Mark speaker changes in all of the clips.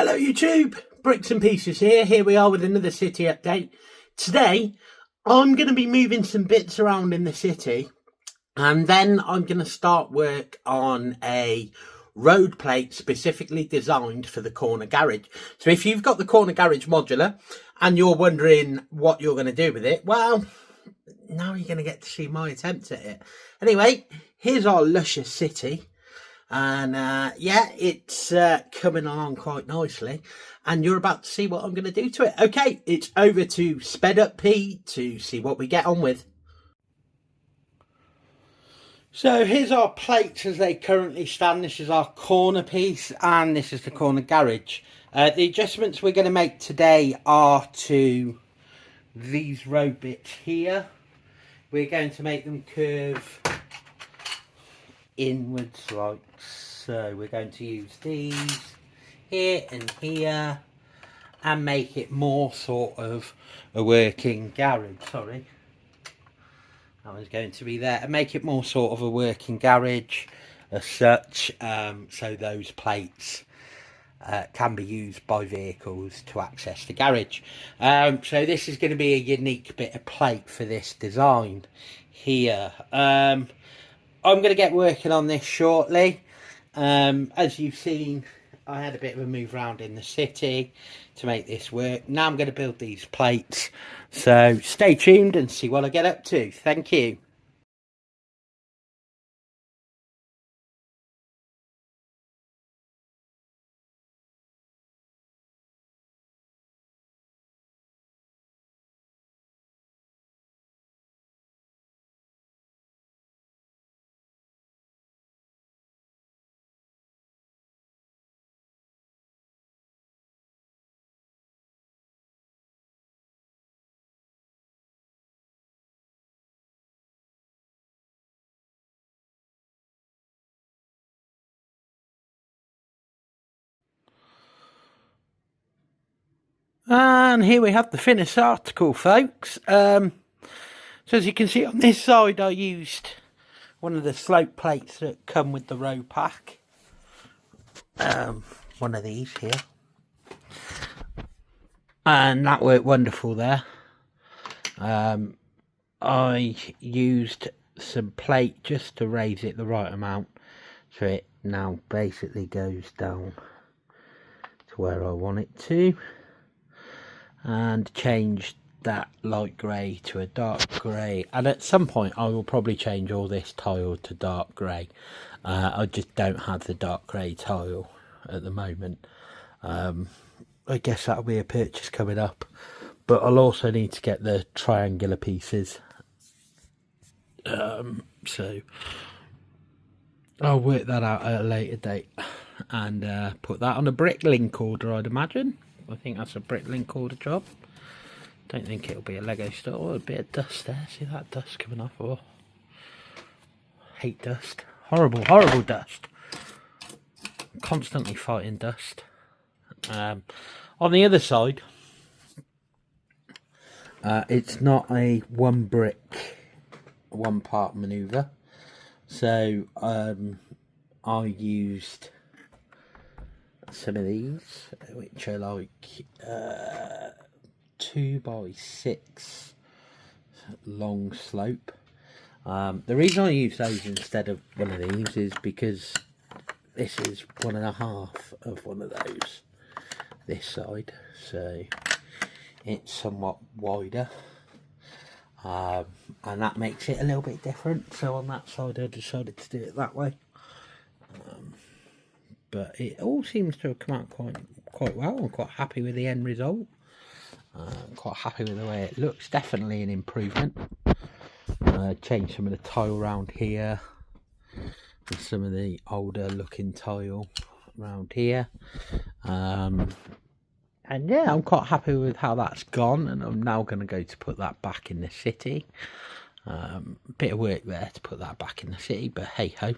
Speaker 1: Hello YouTube, Bricks and Pieces here. Here we are with another city update. Today I'm going to be moving some bits around in the city, and then I'm going to start work on a road plate specifically designed for the corner garage. So if you've got the corner garage modular and you're wondering what you're going to do with it, well, now you're going to get to see my attempt at it. Anyway, here's our luscious city. And yeah, it's coming along quite nicely, and you're about to see what I'm going to do to it. Okay, it's over to Sped Up P to see what we get on with. So here's our plates as they currently stand. This is our corner piece and this is the corner garage. The adjustments we're going to make today are to these road bits here. We're going to make them curve inwards like so. We're going to use these here and here and make it more sort of a working garage. Sorry, that was going to be there, and make it more sort of a working garage as such, so those plates can be used by vehicles to access the garage. So this is going to be a unique bit of plate for this design here. I'm going to get working on this shortly. As you've seen, I had a bit of a move around in the city to make this work. Now I'm going to build these plates. So stay tuned and see what I get up to. Thank you. And here we have the finished article, folks. So as you can see on this side, I used one of the slope plates that come with the row pack. One of these here. And that worked wonderful there. I used some plate just to raise it the right amount, so it now basically goes down to where I want it to, and changed that light grey to a dark grey. And at some point I will probably change all this tile to dark grey. I just don't have the dark grey tile at the moment. I guess that'll be a purchase coming up, but I'll also need to get the triangular pieces, so I'll work that out at a later date and put that on a bricklink order, I'd imagine. I think that's a bricklink order job. Don't think it'll be a Lego store. Oh, a bit of dust there. See that dust coming off? Oh, hate dust. Horrible, horrible dust. Constantly fighting dust. On the other side, it's not a one brick, one part maneuver. So I used some of these, which are like 2x6 long slope. The reason I use those instead of one of these is because this is 1.5 of one of those, this side, so it's somewhat wider, and that makes it a little bit different. So on that side I decided to do it that way, but it all seems to have come out quite well. I'm quite happy with the end result. I'm quite happy with the way it looks. Definitely an improvement. Changed some of the tile around here and some of the older looking tile around here, and yeah, I'm quite happy with how that's gone, and I'm now going to go to put that back in the city. A bit of work there to put that back in the city, but hey ho.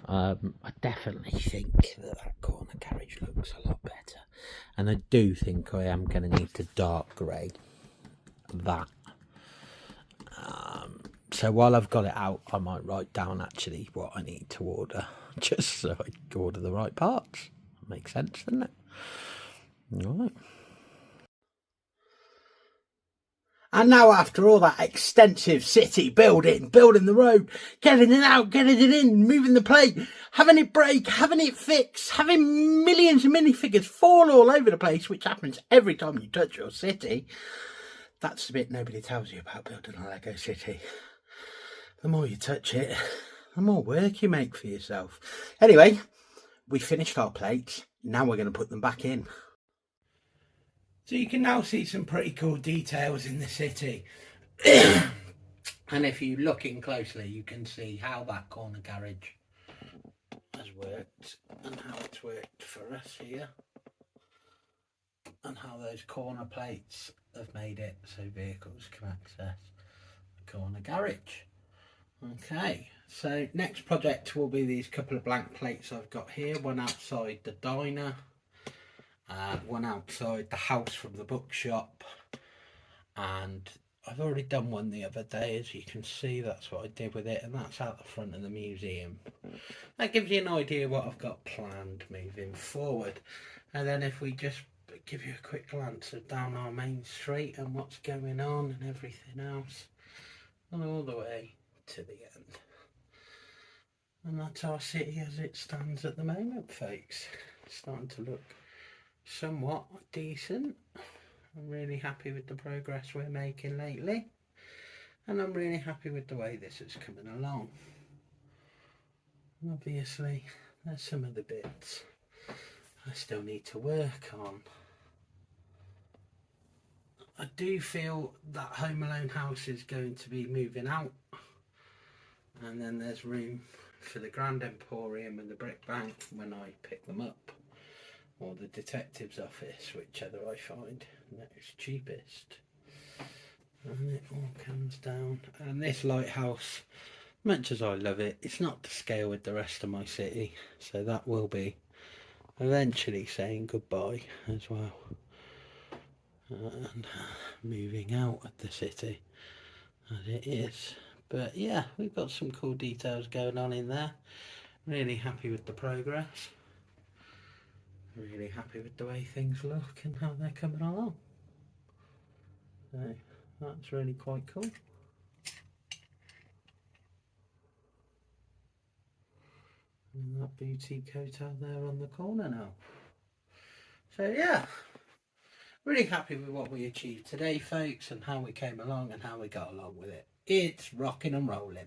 Speaker 1: I definitely think that corner garage looks a lot better, and I do think I am going to need to dark grey that. So while I've got it out, I might write down actually what I need to order, just so I can order the right parts. Makes sense, doesn't it? Right. And now, after all that extensive city building the road, getting it out, getting it in, moving the plate, having it break, having it fix, having millions of minifigures fall all over the place, which happens every time you touch your city, that's the bit nobody tells you about building a Lego city. The more you touch it, the more work you make for yourself. Anyway, we finished our plates. Now we're going to put them back in. So you can now see some pretty cool details in the city. And if you look in closely, you can see how that corner garage has worked and how it's worked for us here. And how those corner plates have made it so vehicles can access the corner garage. Okay, so next project will be these couple of blank plates I've got here. One outside the diner. One outside the house from the bookshop, and I've already done one the other day, as you can see. That's what I did with it, and that's out the front of the museum. That gives you an idea what I've got planned moving forward. And then if we just give you a quick glance of down our main street and what's going on and everything else, and all the way to the end. And that's our city as it stands at the moment, folks. It's starting to look somewhat decent. I'm really happy with the progress we're making lately, and I'm really happy with the way this is coming along. And obviously there's some of the bits I still need to work on. I do feel that Home Alone house is going to be moving out, and then there's room for the Grand Emporium and the Brick Bank when I pick them up, or the detective's office, whichever I find next cheapest. And it all comes down. And this lighthouse, much as I love it, it's not to scale with the rest of my city, so that will be eventually saying goodbye as well, and moving out of the city as it is. But yeah, we've got some cool details going on in there. Really happy with the progress. Really happy with the way things look and how they're coming along. So that's really quite cool. And that boutique hotel there on the corner now. So yeah, really happy with what we achieved today, folks, and how we came along and how we got along with it. It's rocking and rolling.